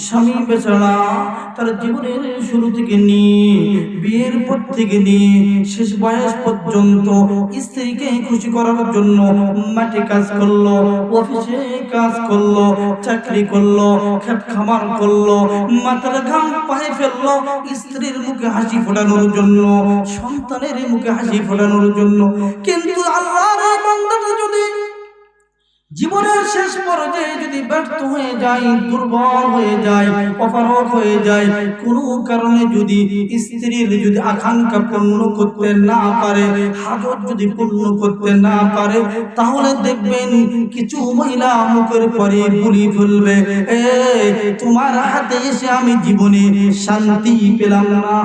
স্বামী বেচারা তার জীবনের শুরু থেকে নিয়ে বিয়ের পর থেকে নিয়ে শেষ বয়স পর্যন্ত স্ত্রীকে খুশি করার জন্য মাঠে কাজ করলো, অফিসে কাজ করলো, চাকরি করলো, খেত খামার করলো, মাথার ঘাম পায়ে ফেললো স্ত্রীর মুখে হাসি ফোটানোর জন্য, সন্তানের মুখে হাসি ফোটানোর জন্য। কিন্তু আল্লাহর এই বান্দাটা যদি জীবনের শেষ পর্যায়ে যদি ব্যর্থ হয়ে যায়, দুর্বল হয়ে যায়, অপারগ হয়ে যায়, কোনো কারণে যদি স্ত্রীর যদি আকাঙ্ক্ষা পূর্ণ করতে না পারে, হাজত যদি পূর্ণ করতে না পারে, তাহলে দেখবেন কিছু মহিলা মুখের পরে বলি ফেলবে, তোমার হাতে এসে আমি জীবনে শান্তি পেলাম না।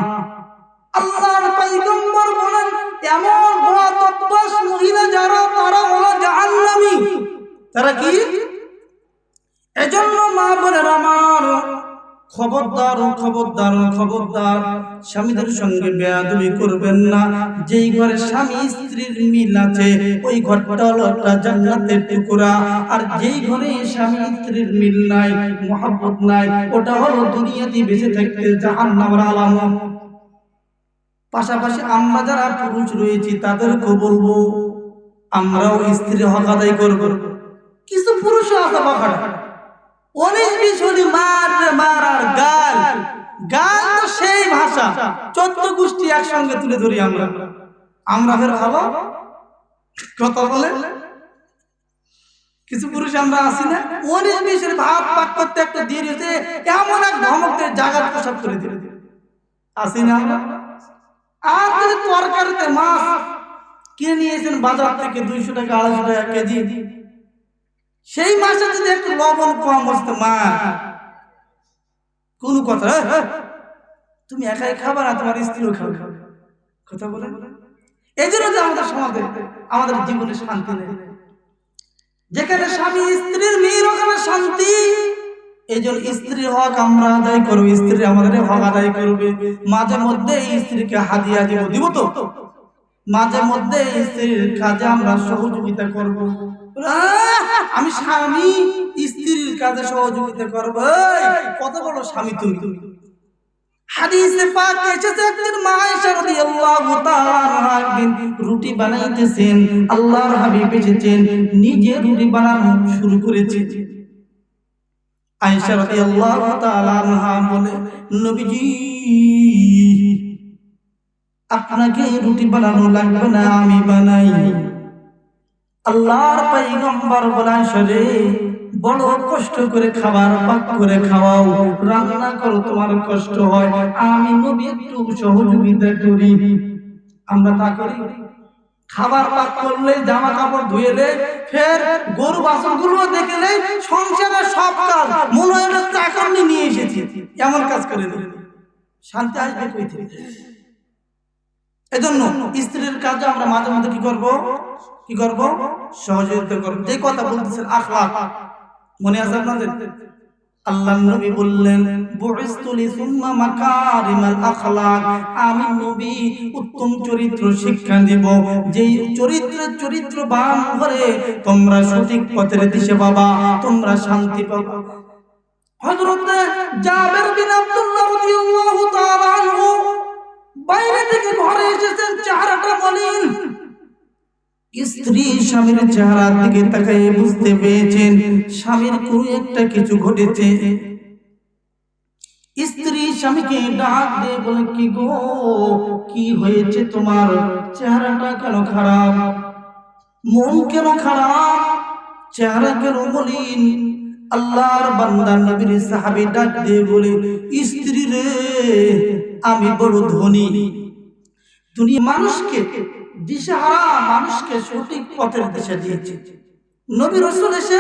আল্লাহর পয়গম্বর বলেন, এমন বদমাশ মহিলা যারা, তারা হলো জাহান্নামী। তারা কি? এজন্য মা বোনেরা আমার, খবরদার খবরদার খবরদার, স্বামীদের সঙ্গে বেয়াদবি করবেন না। যেই ঘরে স্বামী স্ত্রীর মিল আছে ওই ঘরটা হলো একটা জান্নাতের টুকরা, আর যেই ঘরে স্বামী স্ত্রীর মিল নাই, মহব্বত নাই, ওটা হলো দুনিয়াতে বেঁচে থাকতে জাহান্নামের আলামত। পাশাপাশি আমরা যারা পুরুষ রয়েছি তাদেরকে বলবো, আমরাও স্ত্রীর হক আদায় করব। কিছু পুরুষ আছে বাখাটা 19-20 হলি মার আর গাল, গাল তো সেই ভাষা 14 গোষ্ঠী একসঙ্গে তুলে ধরি আমরা ফের ভালো কথা বলে। কিছু পুরুষ আমরা আসি না 19-20 ভাব পাক করতে একটা দিয়ে দিতে এমন এক ধমকতে জায়গা প্রসাদ করে দিল, আসি না? আর যদি তরকারিতে মাছ কিনে নিয়েছেন বাজার থেকে 200 টাকা 250 টাকা কেজি, সেই মাছে যদি একটু লবণ কম হচ্ছে, মা কোন কথা, তুমি একাই খাবার আর তোমার স্ত্রীও খাবে, কথা বলে। এই জন্য যে আমাদের সমাজে আমাদের জীবনে শান্তি নেই, যেখানে স্বামী স্ত্রীর মিল ওখানে শান্তি। এই জন্য স্ত্রীর হক আমরা আদায় করবো, স্ত্রী আমাদের হক আদায় করবে। মাঝে মধ্যে স্ত্রীকে হাদিয়া দিব তো, মাঝে মধ্যে স্ত্রীর কাজে আমরা সহযোগিতা করব। আমি স্বামী স্ত্রীর কাজে সহযোগিতা করব, কত বড় স্বামী তুমি। হাদিসে পাকে এসেছে একদিন মা আয়েশা রাদিয়াল্লাহু তাআলা আনহা একদিন রুটি বানাইতেছেন, আল্লাহর হাবিব এসেছেন, নিজে রুটি বানানো শুরু করেছে। আয়েশা রাদিয়াল্লাহু তাআলা আনহা বলে, নবীজি আপনাকে রুটি বানানো লাগবে না, আমি বানাই। আল্লাহর পয়গম্বর বলেন, শরে বড় কষ্ট করে খাবার পাক করে খাওয়াও, রান্না করো, তোমার কষ্ট হয়, আমি নবী একটু সহযোগিতা করি। আমরা তা করি? খাবার পাক করলে, জামা কাপড় ধুয়েলে, ফের গরু বাছুরগুলো দেখলে, সংসারের সব কাজ মনে হয় না চাকর নিয়ে এসেছি, এমন কাজ করে দিলে শান্তি আসবে কই থেকে? এজন্য স্ত্রীর কাজে আমরা মাঝে মাঝে কি করব? সহযোগিতা করব। যে কথা বলতেছেন আখলাক, মনে আছে আপনাদের? আল্লাহর নবী বললেন, বুইসতু লিসুম্মা মাকারিমাল আখলাক, আমি নবী উত্তম চরিত্র শিক্ষা দেব। যেই চরিত্রবান হলে তোমরা সঠিক পথের দিশে পাবা, তোমরা শান্তি পাবা। হযরত জাবের বিন আব্দুল্লাহ রাদিয়াল্লাহু তাআলা আনহু বাইরে থেকে ঘরে এসেছেন, চেহারাটা মলিন। স্ত্রী স্বামীর চেহারার দিকে তাকিয়ে বুঝতে পেরেছেন স্বামীর কোনো একটা কিছু ঘটেছে। স্ত্রী স্বামীকে ডাক দিয়ে বলে, কি গো, কি হয়েছে তোমার? চেহারাটা কেন খারাপ, মন কেন খারাপ, চেহারা কেন মলিন? আল্লাহর বান্দা নবীর সাহাবী ডাক দিয়ে বলে, স্ত্রী রে, আমি বড় ধনী, দুনিয়া মানুষকে দিশাহারা, মানুষকে সঠিক পথের দিশা দিয়েছে। নবী রাসূল এসে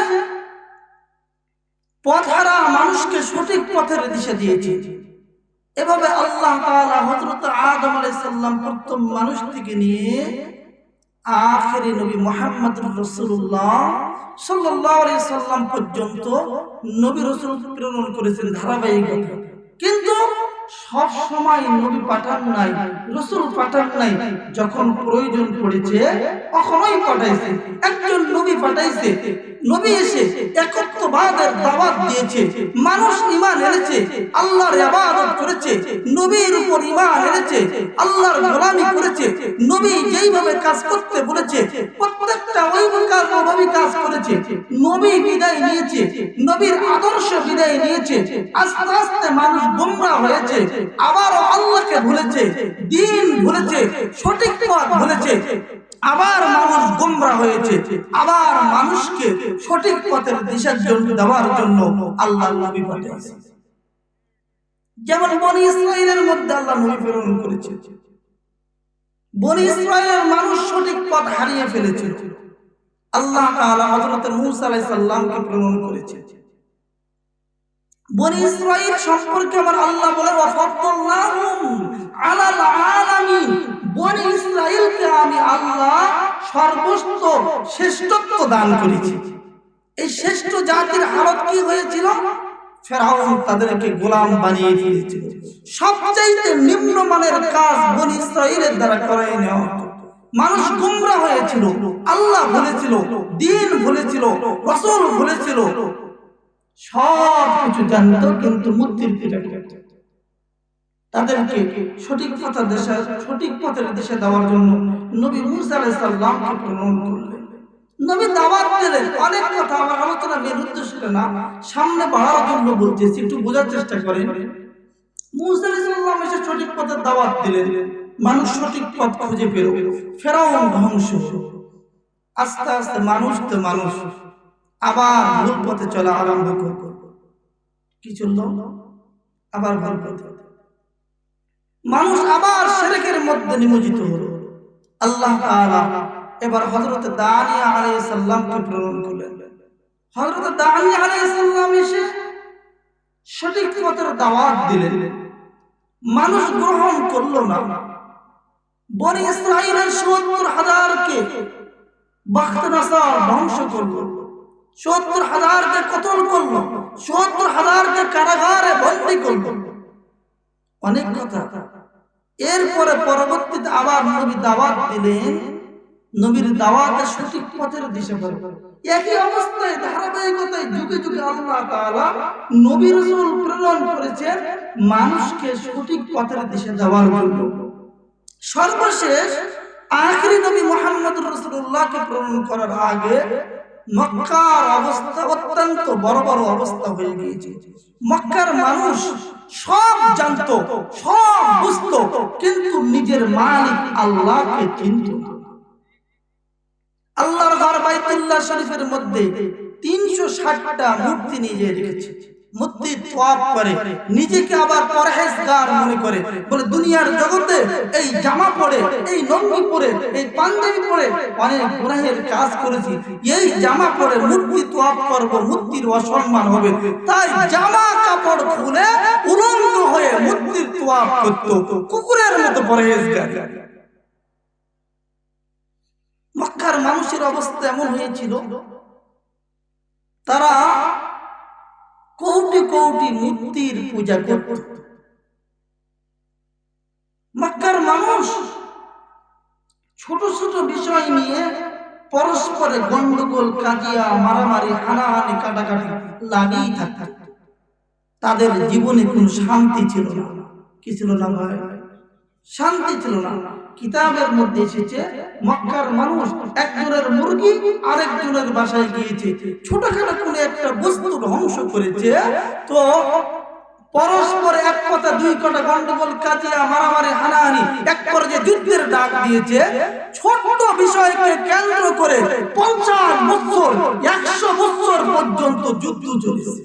পথহারা মানুষকে সঠিক পথের দিশা দিয়েছে। এভাবে আল্লাহ তাআলা হযরত আদম আলাইহিস সালাম প্রথম মানুষ থেকে নিয়ে আখেরি নবী মুহাম্মদুর রাসূলুল্লাহ সাল্লাল্লাহু আলাইহি সাল্লাম পর্যন্ত নবী রাসূল প্রেরণ করেছেন ধারাবাহিকভাবে। কিন্তু সব সময় নবী পাঠান নাই, রাসূল পাঠান নাই। যখন প্রয়োজন পড়েছে তখনই পাঠাইছে। একজন নবী পাঠাইছে, নবী এসে একত্ববাদের দাওয়াত দিয়েছে, মানুষ ঈমান করেছে, আল্লাহর ইবাদত করেছে, নবীর উপর ঈমান এনেছে, আল্লাহর গোলামি করেছে, নবী যেইভাবে কাজ করতে বলেছে প্রত্যেকটা ওইভাবে কাজ করেছে, নবী বিদায় নিয়েছে, নবীর আদর্শ বিদায় নিয়েছে, আস্তে আস্তে মানুষ গোমরা হয়েছে, আবারও আল্লাহকে ভুলেছে, দ্বীন ভুলেছে, সঠিক পথ ভুলেছে, আবার মানুষ গোমরা হয়েছে, আবার মানুষকে সঠিক পথের দিশার জন্য দেওয়ার জন্য আল্লাহ নবী পাঠিয়েছে। যেমন বনি ইসরাইলের মধ্যে আল্লাহ নবী প্রেরণ করেছে, বনি ইসরাইলের মানুষ সঠিক পথ হারিয়ে ফেলেছিল, আল্লাহ তাআলা হযরত মূসা আলাইহিস সালামকে প্রেরণ করেছে। বনি ইসরাইল সম্পর্কে আমার আল্লাহ বলে ওয়াফাদদালনাহুম আলাল আলামিন, বনি ইসরাইলকে আমি আল্লাহ সর্বোচ্চ শ্রেষ্ঠত্ব দান করেছি। এই শ্রেষ্ঠ জাতির হালত কি হয়েছিল? ফেরাউন তাদেরকে গোলাম বানিয়ে ফেলেছিল। সবচাইতে নিম্নমানের কাজ বনি ইসরাইলের দ্বারা করাই নেওয়া হতো। মানুষ গোমরা হয়েছিল, আল্লাহ ভুলেছিল, দ্বীন ভুলেছিল, রাসূল ভুলেছিল, সব কিছু জানতো কিন্তু মূর্তির পূজা করত। তাদেরকে সঠিক পথের দিশা দেওয়ার জন্য নবী মূসা আলাইহিস সালামকে প্রেরণ করলেন। নবী দাওয়াত দিলেন। অনেক কথা আমার আলোচনা মেন উদ্দেশ্য না, সামনে বাড়ার জন্য বলতেছি, একটু বোঝার চেষ্টা করেন। মূসা আলাইহিস সালাম এসে সঠিক পথের দাওয়াত দিলেন, মানুষ সঠিক পথ খুঁজে পেল, ফেরাউন ধ্বংস। আস্তে আস্তে মানুষ আবার ভুল পথে চলা আরম্ভ করল। কি চলল? আবার ভুল পথে। মানুষ আবার শিরকের মধ্যে নিমজ্জিত হলো। আল্লাহ তাআলা এবার হযরত দানিয়া আলাইহিস সালামকে প্রেরণ করলেন। হযরত দানিয়া আলাইহিস সালাম এসে সঠিক পথের দাওয়াত দিলেন, মানুষ গ্রহণ করলো না। বনি ইসরাইলের ৭০,০০০কে বাখতানাসার ধ্বংস করলো, ৭০,০০০কে কতল করলো, ৭০,০০০কে কারাগারে বন্দী করলো। অনেক কথা। এরপরে পরবর্তীতে আবার নবী দাওয়াত দিলেন, নবীর দাওয়াতে সঠিক পথের দিশা পাবে। একই অবস্থায় ধারাবাহিকতায় যুগে যুগে আল্লাহ তাআলা নবী রাসূল প্রেরণ করেছেন মানুষকে সঠিক পথের দিশা দেওয়ার জন্য। সর্বশেষ আখিরি নবী মুহাম্মদুর রাসূলুল্লাহকে প্রেরণ করার আগে মক্কার অবস্থা অত্যন্ত বড় অবস্থা হয়ে গিয়েছে। মক্কার মানুষ সব জানতো, সব বুঝতো, কিন্তু নিজের মালিক আল্লাহকে চিনত না। আল্লাহর ঘর বাইতুল্লাহ শরীফের মধ্যে ৩৬০টা মূর্তি নিয়ে রেখেছে। মূর্তি তোয়াফ করে, নিজেকে আবার পরহেজগার মনে করে, বলে দুনিয়ার জগতে এই জামা পরে, এই লুঙ্গি পরে, এই পাঞ্জাবি পরে অনেক গুনাহের কাজ করেছি, এই জামা পরে মূর্তি তোয়াফ করব, মূর্তির অসম্মান হবে, তাই জামা কাপড় খুলে উলঙ্গ হয়ে মূর্তির তোয়াফ করত, কুকুরের মতো পরহেজগার। মক্কার মানুষের অবস্থা এমন হয়েছিল, তারা কোটি কোটি মূর্তির পূজা করত। মক্কার মানুষ ছোট ছোট বিষয় নিয়ে পরস্পরে গন্ডগোল, কাজিয়া, মারামারি, হানাহানি, কাটাকাটি লাগেই থাকত। তাদের জীবনে কোনো শান্তি ছিল না। কি ছিল না ভাই? শান্তি ছিল না। কিতাবের মধ্যে এসেছে মক্কার মানুষ একজনের মুরগি আরেকজনের বাসায় গিয়েছে, ছোটখাটো কোনো একটা বস্তু ধ্বংস করেছে, তো পরস্পর এক কথা দুই কথা গন্ডগোল, কাজিয়া, মারামারি, হানাহানি, এক পর্যায়ে যুদ্ধের ডাক দিয়েছে। ছোট বিষয়কে কেন্দ্র করে 50 বছর 100 বছর পর্যন্ত যুদ্ধ চলেছে।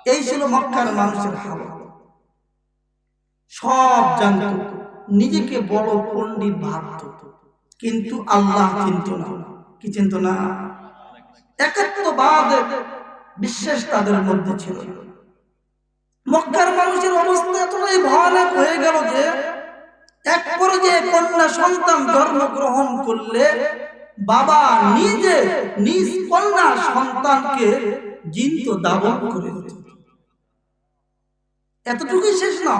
এই ছিল মক্কার মানুষের হালত। সব জানত, নিজেকে বড় পণ্ডিত ভাবত, কিন্তু আল্লাহ চিনত না। কি চিনত না? একাত্মবাদ বিশ্বাস তাদের মধ্যে ছিল। মক্কার মানুষের অবস্থা এতটাই ভয়ানক হয়ে গেল যে এক পর্যায়ে কন্যা সন্তান জন্মগ্রহণ করলে বাবা নিজে নিজ কন্যা সন্তানকে জীবিত দাফন করে দিত। এতটুকুই শেষ না,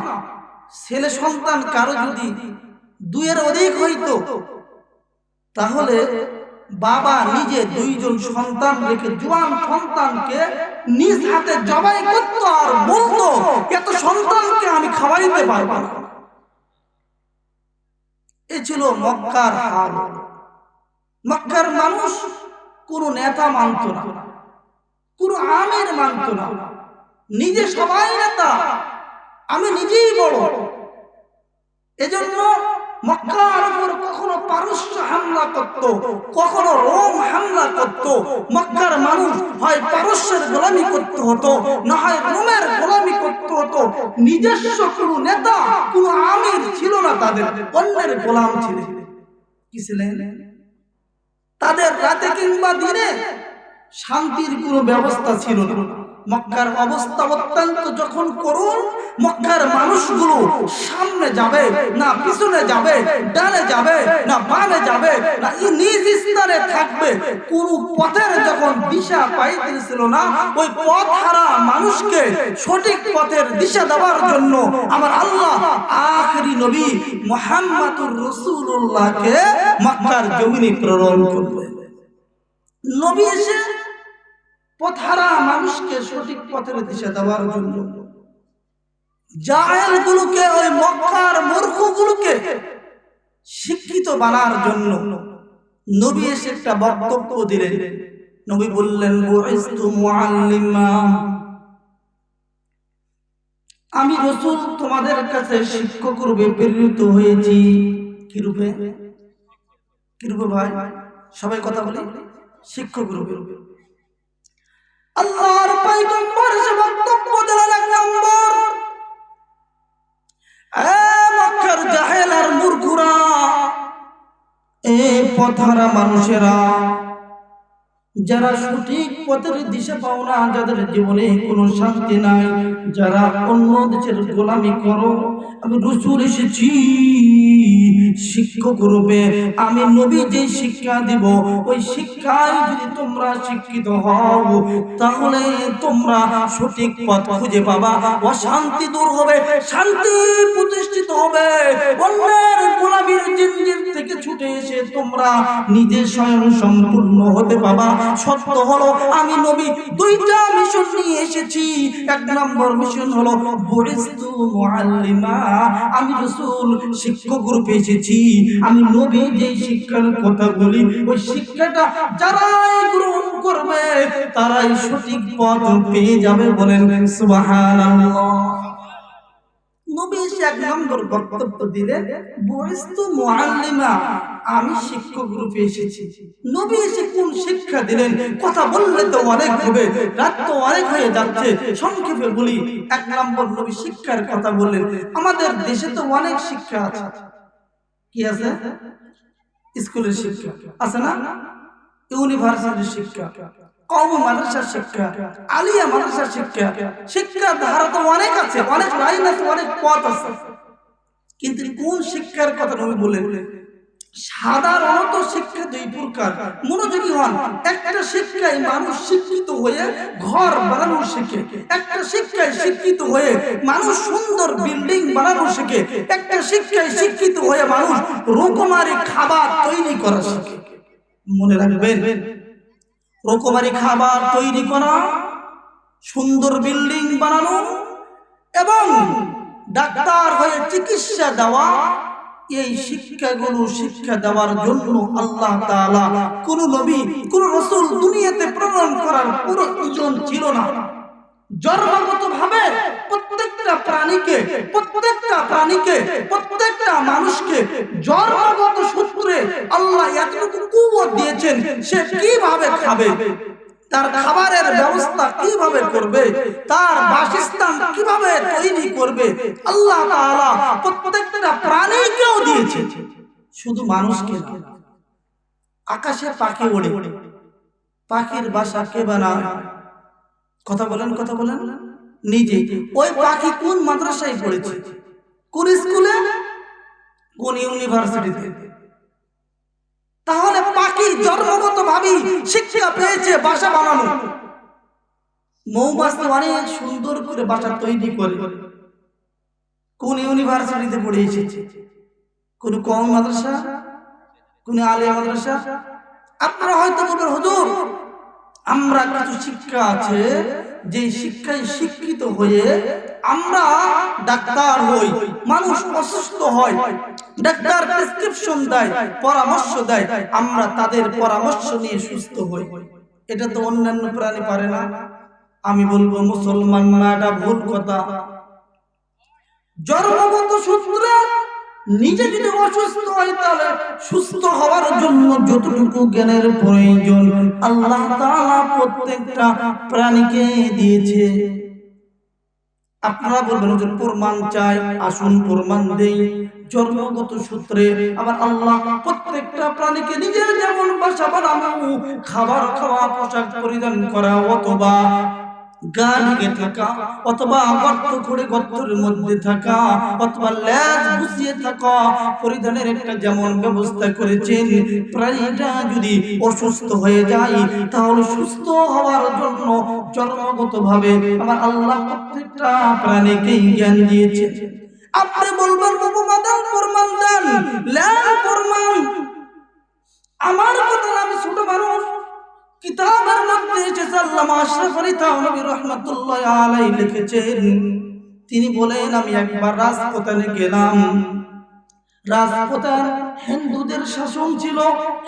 ছেলে সন্তান কারো যদি 2 এর অধিক হইতো তাহলে বাবা নিজে দুইজন সন্তান রেখে জোয়ান সন্তানকে নিজ হাতে জবাই করত আর বলতো এত সন্তানকে আমি খাওয়াইতে পারবো না। এ ছিল মক্কার হাল। মক্কার মানুষ কোন নেতা মানত না, কোন আমির মানত না, নিজে সবাই নেতা, আমি নিজেই বড়। এজন্য মক্কার উপর কখনো পারস্য হামলা করত, কখনো রোম হামলা করত। মক্কার মানুষ হয় পারস্যের গোলামি করতে হতো, না হয় রোমের গোলামি করতে হতো। নিজস্ব কোনো নেতা, কোনো আমির ছিল না তাদের, অন্যের গোলাম ছিলেন। কি ছিলেন? তাদের রাতে কিংবা দিনে শান্তির কোনো ব্যবস্থা ছিল না। মক্কার অবস্থা অত্যন্ত যখন করুন, মক্কার মানুষগুলো সামনে যাবে না পিছনে যাবে, ডানে যাবে না বামে যাবে, না নিজ স্থানে থাকবে, কোন পথের যখন দিশা পাইতেছিল না, ওই পথ হারা মানুষকে সঠিক পথের দিশা দেওয়ার জন্য আমার আল্লাহ আখেরি নবী মুহাম্মদুর রাসূলুল্লাহকে মক্কার জমিনে প্রেরণ করলেন। নবী এসে পথহারা মানুষকে সঠিক পথের দিশা দেওয়ার জন্য, জাহেলগুলোকে, ওই মক্কার মূর্খগুলোকে শিক্ষিত বানার জন্য নবী এসে একটা বক্তব্য দিলেন। নবী বললেন, বুইস্তু মুআল্লিমা, আমি রাসূল তোমাদের কাছে শিক্ষক রূপে প্রেরিত হয়েছি। কি রূপে? কি রূপে ভাই? সবাই কথা বলি, শিক্ষক রূপে। আল্লাহর পয়গম্বর এসে বক্তব্য দিলেন, এক নম্বর, মক্কার জাহেল আর মূর্খরা, এই পথহারা মানুষেরা, যারা সঠিক পথের দিশা পাও না, যাদের জীবনে কোনো শান্তি নাই, যারা অন্য দেশের গোলামি করো, আমি রাসূল এসেছি শিক্ষক রূপে। আমি নবী যে শিক্ষা দিব, ওই শিক্ষায় যদি তোমরা শিক্ষিত হও, তাহলে তোমরা সঠিক পথ খুঁজে পাবা, অশান্তি দূর হবে, শান্তি প্রতিষ্ঠিত হবে, অন্যের গোলামির জিঞ্জির থেকে ছুটে এসে তোমরা নিজে স্বয়ং সম্পূর্ণ হতে পাবা। সত্য হলো আমি নবী দুইটা মিশন নিয়ে এসেছি। এক নম্বর মিশন হলো বুইস্তু মুআল্লিমা, আমি রাসূল শিক্ষক রূপে এসেছি। আমি নবী যে শিক্ষার কথা বলি, ওই শিক্ষাটা যারাই গ্রহণ করবে তারাই সঠিক পথ পেয়ে যাবে। বলেন সুবহানাল্লাহ। নবী এসে এক নম্বর বক্তব্য দিলেন, বুইস্তু মুআল্লিমা, আমি শিক্ষক রূপে এসেছি। নবী এসে কোন শিক্ষা দিলেন? কথা বললে তো অনেক হবে, রাত তো অনেক হয়ে যাচ্ছে, সংক্ষেপে বলি। এক নম্বর নবী শিক্ষার কথা বললেন। আমাদের দেশে তো অনেক শিক্ষা আছে। কি আছে? স্কুলের শিক্ষা আছে না, ইউনিভার্সিটির শিক্ষা, কওমি মাদ্রাসার শিক্ষা, আলিয়া মাদ্রাসার শিক্ষা, শিক্ষার ধারা তো অনেক আছে, অনেক লাইন আছে, অনেক পথ আছে। কিন্তু কোন শিক্ষার কথা নবী বললেন? সাধারণত শিক্ষা দুই প্রকার, মনোযোগী হন। একটা শিক্ষায় মানুষ শিক্ষিত হয়ে ঘর বানানো শেখে, একটা শিক্ষায় শিক্ষিত হয়ে মানুষ সুন্দর বিল্ডিং বানানো শেখে, একটা শিক্ষায় শিক্ষিত হয়ে মানুষ রকমারি খাবার তৈরি করা শেখে। মনে রাখবেন, রকমারি খাবার তৈরি করা, সুন্দর বিল্ডিং বানানো এবং ডাক্তার হয়ে চিকিৎসা দেওয়া, এই শিক্ষাগুলো শিক্ষা দেওয়ার জন্য আল্লাহ তাআলা কোন নবী, কোন রাসূল দুনিয়াতে প্রেরণ করার প্রয়োজন ছিল না। জন্মগতভাবে প্রত্যেকটা প্রাণীকে প্রত্যেকটা মানুষকে জন্মগত সূত্রে আল্লাহ এতটুকু কুওয়াত দিয়েছেন, সে কিভাবে খাবে, তার খাবারের ব্যবস্থা কিভাবে করবে, তার বাসস্থান কিভাবে তৈরি করবে, আল্লাহ তাআলা প্রত্যেকটা প্রাণীকেও দিয়েছে, শুধু মানুষকে না। আকাশে পাখি ওড়ে, পাখির বাসা কে বানায়? কথা বলেন, কথা বলেন। নিজে। ওই পাখি কোন মাদ্রাসায় পড়েছে, কোন স্কুলে, কোন ইউনিভার্সিটিতে? তাহলে পাখি জন্মগত ভাবে শিক্ষা পেয়েছে বাসা বানানো। মৌমাছি অনেক সুন্দর করে বাসা তৈরি করে, কোন ইউনিভার্সিটিতে পড়ে এসেছে? কোন কওমি মাদ্রাসা, কোন আলিয়া মাদ্রাসা, আপনারা হয়তো বলবেন, হুজুর আমরা কিছু শিক্ষা আছে যে শিক্ষায় শিক্ষিত হয়ে আমরা ডাক্তার হই, মানুষ অসুস্থ হয়, ডাক্তার প্রেসক্রিপশন দেয়, পরামর্শ দেয়, আমরা তাদের পরামর্শ নিয়ে সুস্থ হই। এটা তো অন্যান্য প্রাণী পারে না। আমি বলবো মুসলমান না, এটা ভুল কথা। জন্মগত সূত্রে নিজে যদি অসুস্থ হয় তাহলে সুস্থ হওয়ার জন্য যতটুকু জ্ঞানের প্রয়োজন আল্লাহ তাআলা প্রত্যেকটা প্রাণীকে দিয়েছে। আপনারা বলবেন যে প্রমাণ চাই, আসুন প্রমাণ দেই। জন্মগত সূত্রে আবার আল্লাহ প্রত্যেকটা প্রাণীকে নিজের যেমন বাসা বানানো, খাবার খাওয়া, পোশাক পরিধান করা, অথবা গা ঢেকে থাকা, অথবা গর্ত করে গর্তের মধ্যে থাকা, অথবা লেজ গুছিয়ে থাকা, পরিধানের একটা যেমন ব্যবস্থা করেছেন। প্রাণীটা যদি অসুস্থ হয়ে যায় তাহলে সুস্থ হওয়ার জন্য জন্মগত ভাবে আমার আল্লাহ প্রত্যেকটা প্রাণীকে জ্ঞান দিয়েছে। আপনি বলবেন উপমাদান প্রমাণ দেন, লেন প্রমাণ। আমার কথা না, আমি ছোট মানুষ। কিতাবের মধ্যে এসেছে, আল্লামা আশরাফ আলী থানভী রাহমাতুল্লাহ আলাইহি লিখেছেন, তিনি বলেন আমি একবার রাজপুতানে গেলাম। রাজপুতান হিন্দুদের শাসন ছিল।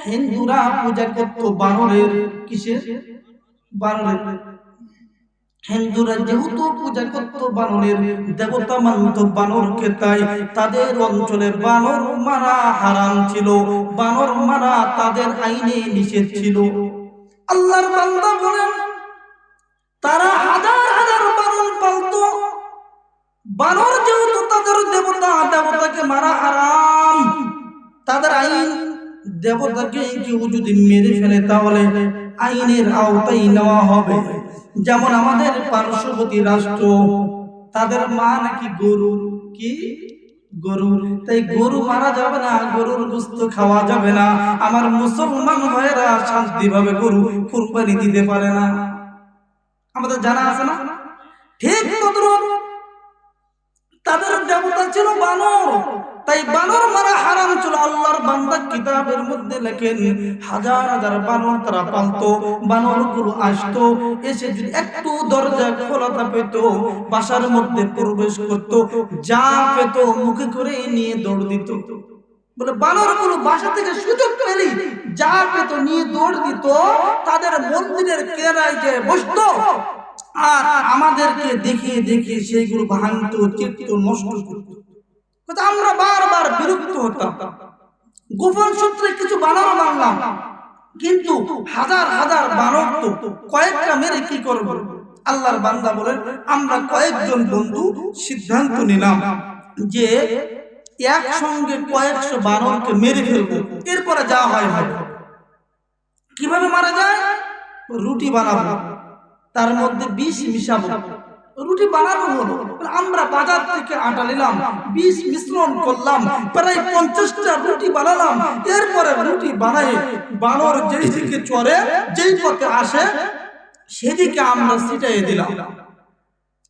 হিন্দুরা পূজা করত বানরের। কিসের? বানরের। হিন্দুরা যেহেতু পূজা করত বানরের, দেবতা মানত বানরকে, তাই তাদের অঞ্চলে বানর মারা হারাম ছিল, বানর মারা তাদের আইনে নিষেধ ছিল। আল্লাহর বান্দা বলেন তারা হাজার হাজার বানর পালতো। বানর যেহেতু তাদের দেবতা, দেবতাকে মারা হারাম, তাদের আইন দেবতাকে কেউ যদি মেরে ফেলে তাহলে আইনের আওতায় নেওয়া হবে। যেমন আমাদের পার্শ্ববর্তী রাষ্ট্র, তাদের মা নাকি গরু, কি গরু, তাই গরু মারা যাবে না, গরুর গোশত খাওয়া যাবে না। আমার মুসলমান ভাইয়েরা শান্তিভাবে গরু কুরবানি দিতে পারে না, আমাদের জানা আছে না? ঠিক তদ্রুপ তাদের দেবতা ছিল বানর, তাই বানর মারা হারাম ছিল। আল্লাহর বান্দা কিতাবের মধ্যে লেখেন হাজার হাজার বানর তারা পালতো। বানরগুলো আসতো, এসে যদি একটু দরজা খোলা পেত বাসার মধ্যে প্রবেশ করত, যা পেত মুখে করে নিয়ে দৌড় দিত। বলে বানরগুলো বাসা থেকে সুযোগ পেলেই যা পেত নিয়ে দৌড় দিত, তাদের মন্দিরের কেরায় যে বসতো আর আমাদেরকে দেখিয়ে দেখিয়ে সেইগুলো ভাঙতো, চিরতো, নষ্ট করতো। আমরা বারবার বিরক্ত হতাম। গোপন সূত্রে কিছু বানর মারলাম, কিন্তু হাজার হাজার বানর তো কয়েকটা মেরে কি করব? আল্লাহর বান্দা বলেন আমরা কয়েকজন বন্ধু সিদ্ধান্ত নিলাম যে একসঙ্গে কয়েকশো বানরকে মেরে ফেলবো, এরপরে যা হয় হয়। কিভাবে মারা যায়? রুটি বানাবো, তার মধ্যে বিষ মিশাবো, রুটি বানানো হলো। আমরা বাজার থেকে আটা নিলাম, বিষ মিশ্রণ করলাম, প্রায় 50টা রুটি বানালাম। এরপরে রুটি বানাই বানর যেই দিকে চড়ে, যেই পথে আসে সেদিকে আমরা ছিটিয়ে দিলাম।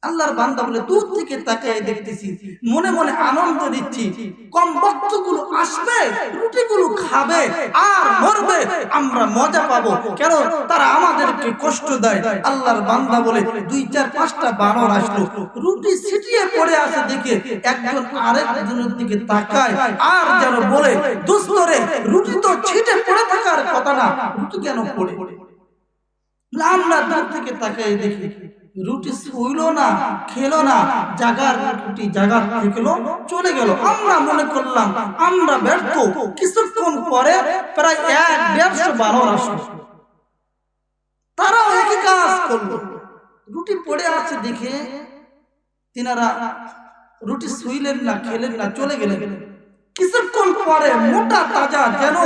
আল্লাহর বান্দা বলে দূর থেকে তাকিয়ে দেখতেছি, মনে মনে আনন্দ দিচ্ছি, কম বক্তগুলো আসবে, রুটিগুলো খাবে আর মরবে, আমরা মজা পাবো। কেন? তারা আমাদেরকে কষ্ট দেয়। আল্লাহর বান্দা বলে 2, 4, 5টা বানর আসলো, রুটি ছিটিয়ে পড়ে আছে দেখে একজন আরেকজনের দিকে তাকায় আর যেন বলে দোস্ত রে, রুটি তো ছিটে পড়ে থাকার কথা না, রুটি কেন পড়ে? আমরা দূর থেকে তাকিয়ে দেখি রুটি হইল না, খেলো না, জাগার রুটি জাগার থেকেলো চলে গেল। আমরা মনে করলাম আমরা ব্যর্থ। কিছুক্ষণ পরে প্রায় 1-150 বানর আসলো, তারাও একই কাজ করলো। রুটি পড়ে আছে দেখে তিনারা রুটি ছুঁইলেন না, খেলেন না, চলে গেলেন। কিছুক্ষণ পরে মোটা তাজা যেন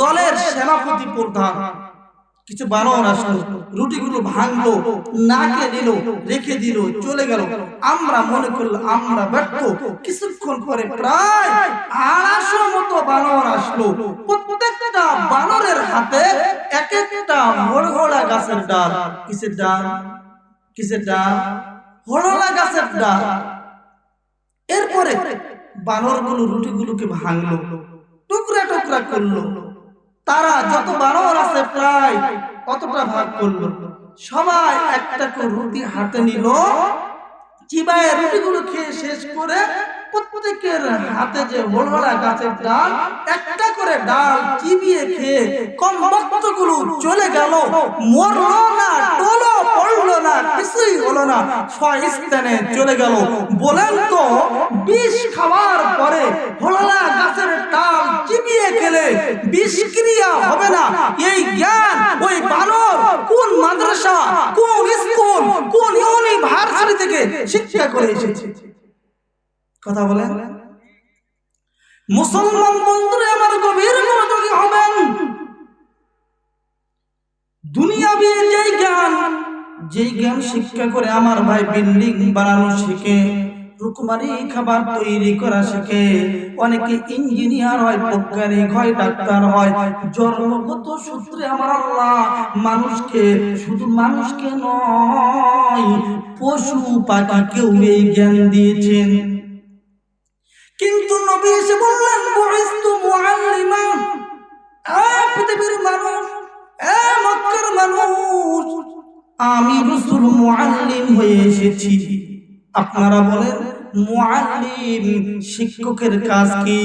দলের সেনাপতি প্রধান কিছু বানর আসলো, রুটিগুলো ভাঙলো, নাকে দিল, রেখে দিল, চলে গেল। আমরা মনে করলাম আমরা ব্যর্থ। কিছুক্ষণ পরে প্রায় 250 মতো বানর আসলো। প্রত্যেকটা বানরের হাতে এক একটা হড়হড়া গাছের ডাল। কিসের ডাল? কিসের ডাল? হড়হড়া গাছের ডাল। এরপরে বানরগুলো রুটিগুলোকে ভাঙলো, টুকরা টুকরা করলো, তারা যত বানর আছে প্রায় কতটা ভাগ করলো, সবাই একটা করে রুটি হাতে নিল, চিবায় রুটিগুলো খেয়ে শেষ করে প্রত্যেকের হাতে যে বড়রা গাছের ডাল, একটা করে ডাল চিবিয়ে খেয়ে কম বক্তগুলো চলে গেল, মরলো না, টলো পড়লো না, কিছুই হলো না, স্বস্থানে চলে গেল। বলেন তো বিষ খাওয়ার পরে হললা গাছের ডাল চিবিয়ে খেলে বিষক্রিয়া হবে না? এই জ্ঞান ওই বানর কোন মাদ্রাসা, কোন স্কুল, কোন ইউনিভার্সিটি থেকে শিক্ষা করে এসেছে? কথা বলেন। মুসলমান বন্ধুরা আমার গভীর মনোযোগী হবেন। দুনিয়াবি যেই জ্ঞান শিক্ষা করে আমার ভাই বিল্ডিং বানানো শিখে, রুকমারি খাবার তৈরি করা শিখে, অনেকে ইঞ্জিনিয়ার হয়, বৈজ্ঞানিক হয়, ডাক্তার হয়, জন্মগত সূত্রে আমার আল্লাহ মানুষকে, শুধু মানুষকে নয় পশু পাখিকেও এই জ্ঞান দিয়েছেন। কিন্তু নবী এসে বললেন বুইস্তু মুআল্লিমা, পৃথিবীর মানুষ, মক্কার মানুষ, আমি রাসূল মুআল্লিম হয়ে এসেছি। আপনারা বলেন মুআল্লিম শিক্ষকের কাজ কি?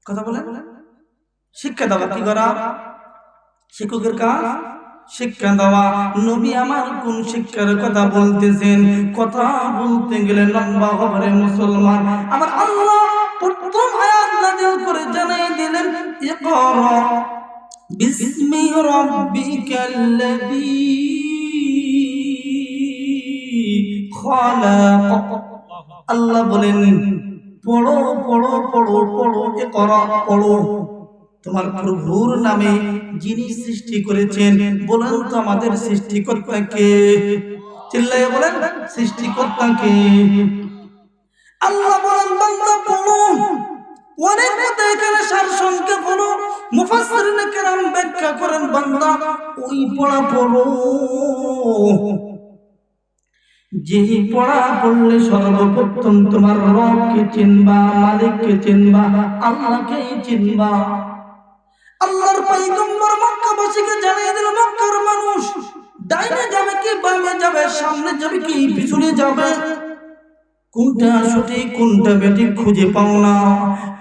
কথা বলেন। শিক্ষা দেওয়া কি করা? শিক্ষকের কাজ শিক্ষা দেওয়া। নবী আমার কোন শিক্ষার কথা বলতেছেন? কথা বলতে গেলে লম্বা হবে মুসলমান। আমার আল্লাহ প্রথম আয়াত নাযিল করে জানিয়ে দিলেন ইকরা বিসমি রাব্বিকাল্লাযী খালাক। আল্লাহ বলেন পড়ো পড়ো পড়ো পড়ো, ইকরা পড়ো, তোমার প্রভুর নামে যিনি সৃষ্টি করেছেন। বলেন তো আমাদের সৃষ্টিকর্তা কে? চিল্লায়ে বলেন সৃষ্টিকর্তা কে? আল্লাহ বলেন বান্দা পড়ো। অনেক কথা এখানে সারসংক্ষেপ হলো, মুফাসসিরিনে কেরাম ব্যাখ্যা করেন বান্দা ওই পড়া পড়ো যেই পড়া পড়লে সর্বপ্রথম তোমার রবকে চিনবা, মালিককে চিনবা, আল্লাহকে চিনবা। আল্লাহর পয়গম্বর মক্কাবাসীকে জানিয়ে দিল মক্কার মানুষ ডাইনে যাবে কি বামে যাবে, সামনে যাবে কি পিছনে যাবে, কোনটা সঠিক কোনটা বেঠিক খুঁজে পাও না।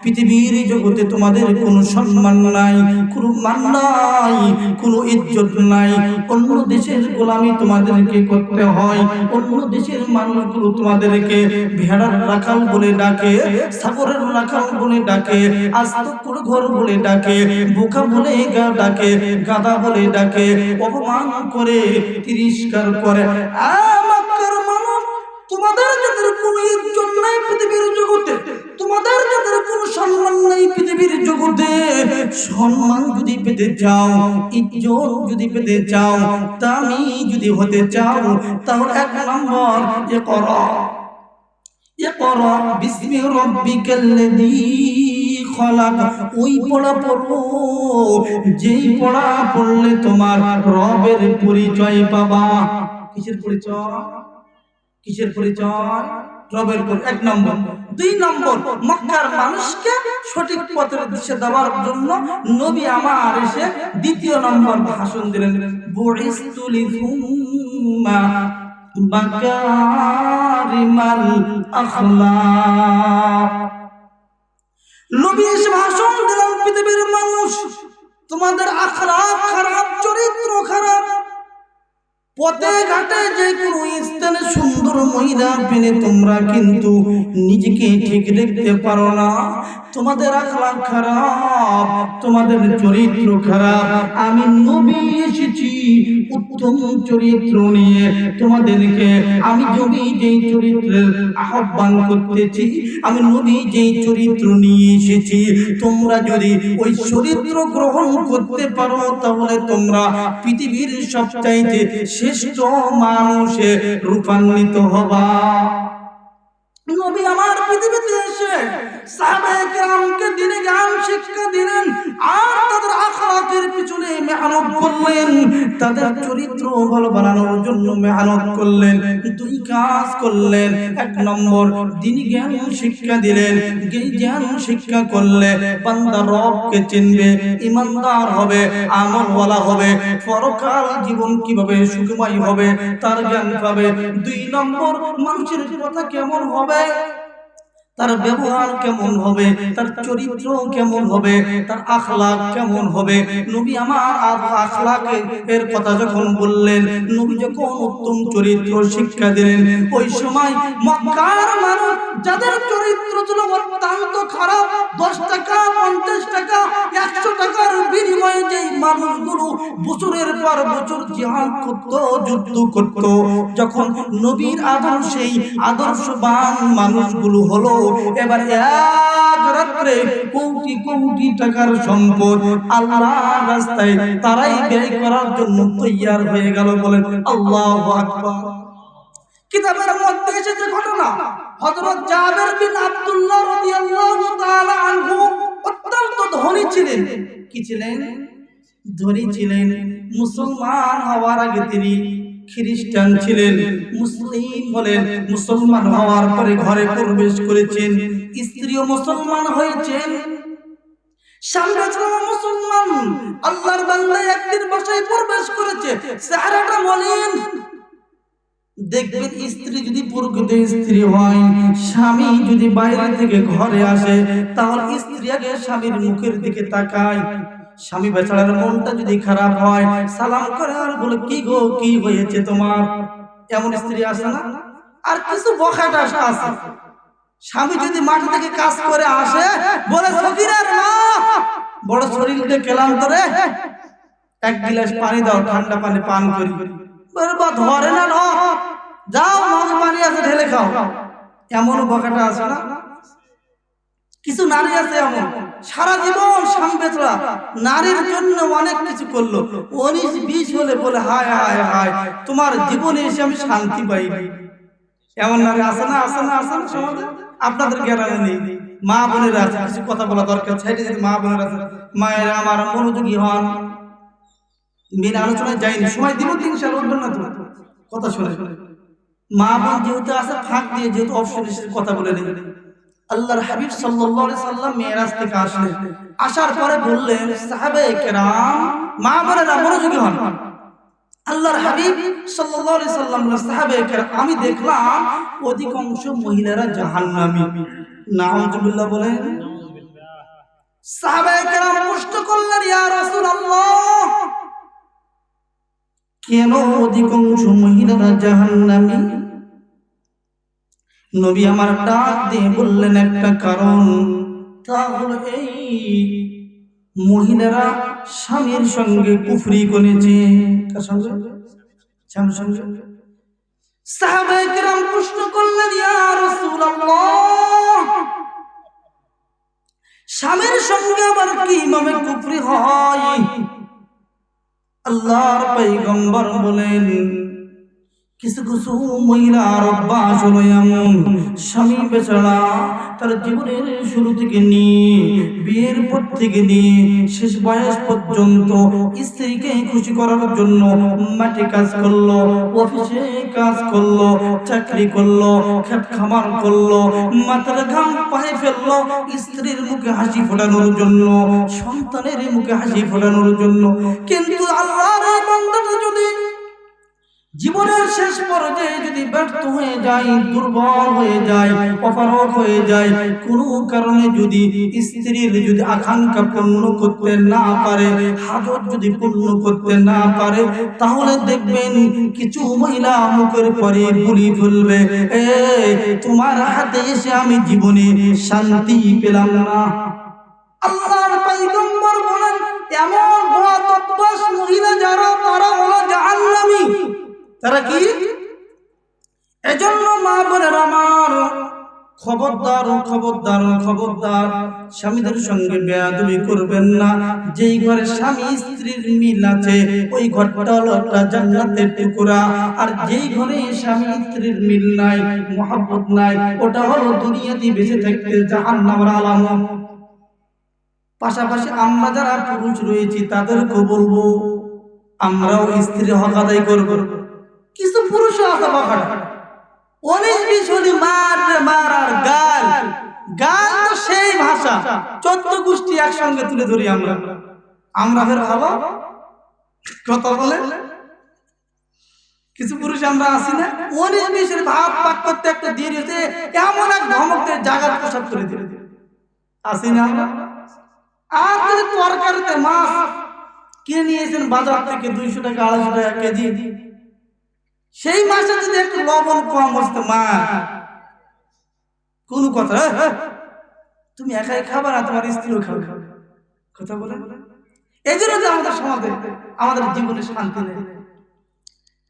পৃথিবীর জগতে তোমাদের কোনো সম্মান নাই, কোনো মান নাই, কোনো ইজ্জত নাই। অন্য দেশের গোলামি তোমাদেরকে করতে হয়। অন্য দেশের মানুষগুলো তোমাদেরকে ভেড়ার রাখাল বলে ডাকে, ছাগলের রাখাল বলে ডাকে, আস্ত ঘর বলে ডাকে, বোকা বলে ডাকে, গাধা বলে ডাকে, অপমান করে, তিরস্কার করে। তোমাদের যাদের কোনো ইজ্জত নাই পৃথিবীর জগতে, তোমাদের যাদের কোনো সম্মান নাই পৃথিবীর জগতে, সম্মান যদি পেতে চাও, ইজ্জত যদি পেতে চাও, দামি যদি হতে চাও, তাহলে এক নম্বর ইকরা, ইকরা বিসমি রাব্বিকাল্লাযী খালাক। ওই পড়া পড়ো যেই পড়া পড়লে তোমার রবের পরিচয় পাবা। কিসের পরিচয়? কিসের পরিচয়? রবের পরিচয়। এক নম্বর। দুই নম্বর, মক্কার মানুষকে সঠিক পথের দিশা দেওয়ার জন্য নবী আমার এসে দ্বিতীয় নম্বর ভাষণ দিলেন, বুইস্তু লিতুম্মা মাকারিমাল আখলাক। নবী এসে ভাষণ দিলেন পৃথিবীর মানুষ তোমাদের আখলাক খারাপ, চরিত্র খারাপ। পথে ঘাটে যে কোনো স্থানে সুন্দর মহিলা পেলে তোমরা কিন্তু নিজেকে ঠিক দেখতে পারো না। তোমাদের আখলাক খারাপ, তোমাদের চরিত্র খারাপ। আমি নবী এসেছি উত্তম চরিত্র নিয়ে তোমাদেরকে। আমি নবী যেই চরিত্রের আহ্বান করতেছি, আমি নবী যেই চরিত্র নিয়ে এসেছি, তোমরা যদি ওই চরিত্র গ্রহণ করতে পারো তাহলে তোমরা পৃথিবীর সবচাইতে শ্রেষ্ঠ মানুষে রূপান্তরিত হবা। নবী আমার পৃথিবীতে এসে সাহাবায়ে কেরামকে দ্বীনে জ্ঞান শিক্ষা দিলেন আর তাদের আখলাকের পিছনে মেহনত করলেন, তাদের চরিত্র ভালো বানানোর জন্য মেহনত করলেন। দুই কাজ করলেন, এক নম্বর দ্বীনি জ্ঞান শিক্ষা দিলেন। জ্ঞান শিক্ষা করলে বান্দা রবকে চিনবে, ইমানদার হবে, আমলওয়ালা হবে, পরকাল জীবন কিভাবে সুখময় হবে তার জ্ঞান পাবে। দুই নম্বর মানুষের কথা কেমন হবে, তার ব্যবহার কেমন হবে, তার চরিত্র কেমন হবে, তার আখলাক কেমন হবে। নবী আমার আখলাক এর কথা যখন বললেন, নবী যখন উত্তম চরিত্র শিক্ষা দিলেন, ওই সময় মক্কার মানুষ যাদের চরিত্র ছিল অত্যন্ত খারাপ, 10 টাকা 50 টাকা 100 টাকার বিনিময়ে যে মানুষগুলো বছরের পর বছর জিহাদ করত, যুদ্ধ করত, যখন নবীর আদর্শেই আদর্শবান মানুষগুলো হলো, এবার এক রাত্রে কোটি কোটি টাকার সম্পদ আল্লাহর রাস্তায় তারাই ব্যয় করার জন্য তৈয়ার হয়ে গেল। বলেন আল্লাহু আকবার। কিতাবের মধ্যে এসেছে ঘটনা, হযরত জাবের বিন আব্দুল্লাহ রাদিয়াল্লাহু তাআলা আনহু অত্যন্ত ধনী ছিলেন। কি ছিলেন? ধনী ছিলেন। মুসলমান হওয়ার আগে তিনি খ্রিস্টান ছিলেন, মুসলিম হলেন, মুসলমান হওয়ার পরে ঘরে প্রবেশ করেছেন, স্ত্রীও মুসলমান হয়েছেন, স্বামী ছিল মুসলমান। আল্লাহর বান্দা একদিন বাসায় প্রবেশ করেছে, চেহারাটা মলিন। দেখবেন স্ত্রী যদি প্রকৃত স্ত্রী হয়, স্বামী যদি বাইরে থেকে ঘরে আসে, তাহলে স্ত্রী আগে স্বামীর মুখের দিকে তাকায়। স্বামী বেচারার মনটা যদি খারাপ হয়, সালাম করে আর বলে কি গো, কি হয়েছে তোমার? এমন স্ত্রী আসে না? আর কিছু বখাটা আছে, স্বামী যদি মাঠে থেকে কাজ করে আসে, বলে সকিরার মা বড় শরীরটা ক্লান্ত রে, এক গ্লাস পানি দাও, ঠান্ডা পানি পান করি। ধরে না, যাও মগ পানি আছে ঢেলে খাও। এমন বখাটা আছে না? কিছু নারী আছে এমন, সারা জীবন স্বামী বেচারা নারীর জন্য অনেক কিছু করলো, 19-20 হলে বলে হায় হায় হায় তোমার জীবনে এসে আমি শান্তি পাইনি। এমন নারী আছে না? আছে না? আছে না সমাজে? আপনাদের গ্রামে নেই? মা বোনেরা আছে, কিছু কথা বলা দরকার, সাইডে যদি মা বোনেরা আছে, মায়েরা আমার মনোযোগী হন। মেন আলোচনায় যাইনি, সময় দিব, 3 সাল উঠবেন না তো কথা শুনে। মা বোন যেহেতু আছে, ফাঁক দিয়ে যেহেতু অপশন কথা বলে নেই। আল্লাহর হাবিব সাল্লাল্লাহু আলাইহি সাল্লাম মেরাজ থেকে আসলেন, আসার পরে বললেন সাহাবায়ে কেরাম, মা বোনেরা মনোযোগী হন। আল্লাহর হাবিব সাল্লাল্লাহু আলাইহি সাল্লাম বলেন, সাহাবায়ে কেরাম আমি দেখলাম অধিকাংশ মহিলারা জাহান্নামী। নাউজুবিল্লাহ বলেন। সাহাবায়ে কেরাম প্রশ্ন করলেন, ইয়া রাসূলুল্লাহ, কেন অধিকাংশ মহিলারা জাহান্নামী? নবী আমার ডাক দিয়ে বললেন একটা কারণ, তা হলো এই মহিলারা স্বামীর সঙ্গে কুফরি করেছে। কার সঙ্গে? স্বামীর সঙ্গে। সাহাবায়ে কেরাম প্রশ্ন করলেন, ইয়া রাসূলুল্লাহ, স্বামীর সঙ্গে আবার কিভাবে কুফরি হয়? আল্লাহর পয়গম্বর বলেন, কিছু কিছু মহিলার অভ্যাস হলো এমন, স্বামী বেচারা তার জীবনের শুরু থেকে নিয়ে বিয়ের পর থেকে নিয়ে শেষ বয়স পর্যন্ত স্ত্রীকে খুশি করার জন্য মাঠে কাজ করলো, অফিসে কাজ করলো, চাকরি করলো, খেত খামার করলো, মাথার ঘাম পায়ে ফেললো স্ত্রীর মুখে হাসি ফোটানোর জন্য, সন্তানের মুখে হাসি ফোটানোর জন্য। কিন্তু আল্লাহর এই বান্দাটা যদি জীবনের শেষ পর্যায়ে যদি ব্যর্থ হয়ে যায়, দুর্বল হয়ে যায়, অপারগ হয়ে যায়, কোনো কারণে যদি স্ত্রীর যদি আকাঙ্ক্ষা পূর্ণ করতে না পারে, হাজত যদি পূর্ণ করতে না পারে, তাহলে দেখবেন কিছু মহিলা মুখের পরে বলি ফেলবে, তোমার হাতে এসে আমি জীবনে শান্তি পেলাম না। আল্লাহর পয়গম্বর বলেন, এমন বদঅভ্যাস মহিলা যারা, তারা হলো জাহান্নামী। তারা কি? এজন্য মা বোনেরা আমার, খবরদার খবরদার খবরদার, স্বামীদের সঙ্গে বেয়াদবি করবেন না। যেই ঘরে স্বামী স্ত্রীর মিল আছে ওই ঘরটা হলো একটা জান্নাতের টুকরা, আর যেই ঘরে স্বামী স্ত্রীর মিল নাই, মহব্বত নাই, ওটা হলো দুনিয়াতে বেঁচে থাকতে জাহান্নামের আলামত। পাশাপাশি আমরা যারা পুরুষ রয়েছি তাদেরকে বলবো আমরাও স্ত্রীর হক আদায় করব। কিছু পুরুষ আছে বাবা 19-20 হলি মার মার আর গাল গাল, তো সেই ভাষা 14 গোষ্ঠী একসঙ্গে তুলে ধরি আমরা। আমরা ফের ভালো কথা বলে কিছু পুরুষ আমরা আসি না 19-20 এর ভাব পাক করতে একটা দেরি হচ্ছে, এমন এক ধমকতে জায়গা প্রসাদ করে দিল আসি না আমরা। আর যদি তরকারিতে মাছ কিনে নিয়েছেন বাজার থেকে 200 টাকা 250 টাকা কেজি, সেই মাছে যদি একটু লবণ কম হচ্ছে মা কোন কথা, তুমি একাই খাবার আর তোমার স্ত্রীও খাবে কথা বলে। এই জন্য যে আমাদের সমাজে আমাদের জীবনে শান্তি নেই,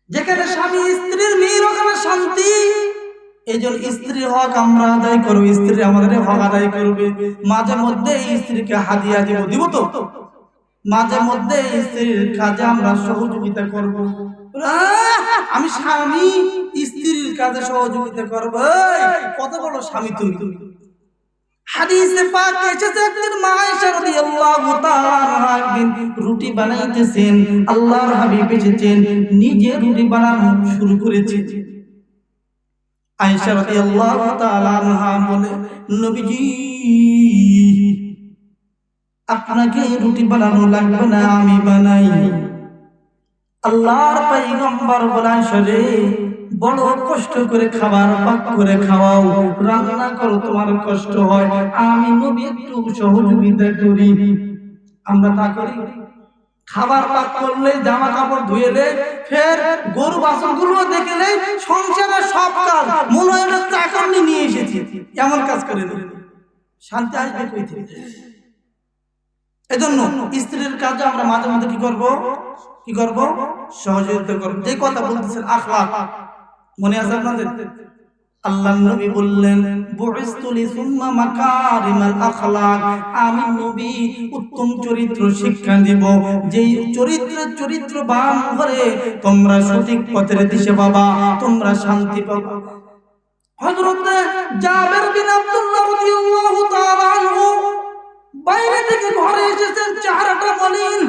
যেখানে স্বামী স্ত্রীর মিল ওখানে শান্তি। এই জন্য স্ত্রীর হক আমরা আদায় করবো, স্ত্রী আমাদের হক আদায় করবে। মাঝে মধ্যে স্ত্রীকে হাদিয়া দিব তো, মাঝে মধ্যে স্ত্রীর কাজে আমরা সহযোগিতা করব। আমি স্বামী স্ত্রীর কাজে সহযোগিতা করব, কত বড় স্বামী তুমি। হাদিসে পাকে এসেছে একদিন মা আয়েশা রাদিয়াল্লাহু তাআলা আনহা একদিন রুটি বানাইতেছেন, আল্লাহর হাবিব এসেছেন, নিজে রুটি বানানো শুরু করেছেন। আয়েশা রাদিয়াল্লাহু তাআলা আনহা বলে, নবীজি আপনাকে রুটি বানানো লাগবে না, আমি বানাই। আল্লাহর পয়গম্বর বলেন, শরে বড় কষ্ট করে খাবার পাক করে খাওয়াও, রান্না করো তোমার কষ্ট হয়, আমি নবী একটু সহযোগিতা করি। আমরা তা করি? খাবার পাক করলে, জামা কাপড় ধুয়েলে, ফের গরু বাছুরগুলো দেখলে, সংসারের সব কাজ মনে হয় না চাকর নিয়ে এসেছি, এমন কাজ করে দিলে শান্তি আসবে কই থেকে? এজন্য স্ত্রীর কাজে আমরা মাঝে মাঝে কি করব সহযোগিতা করব। যে কথা বলতেছেন আখলাক, মনে আছে আপনাদের? আল্লাহর নবী বললেন, বুইসতু লিসুম্মা মাকারিমাল আখলাক, আমি নবী উত্তম চরিত্র শিক্ষা দেব, যেই চরিত্রবান করে তোমরা সঠিক পথের দিশে পাবা, তোমরা শান্তি পাবা। হযরত জাবের বিন আব্দুল্লাহ রাদিয়াল্লাহু তাআলা আনহু বাইরে থেকে ঘরে এসেছেন, চেহারাটা মলিন।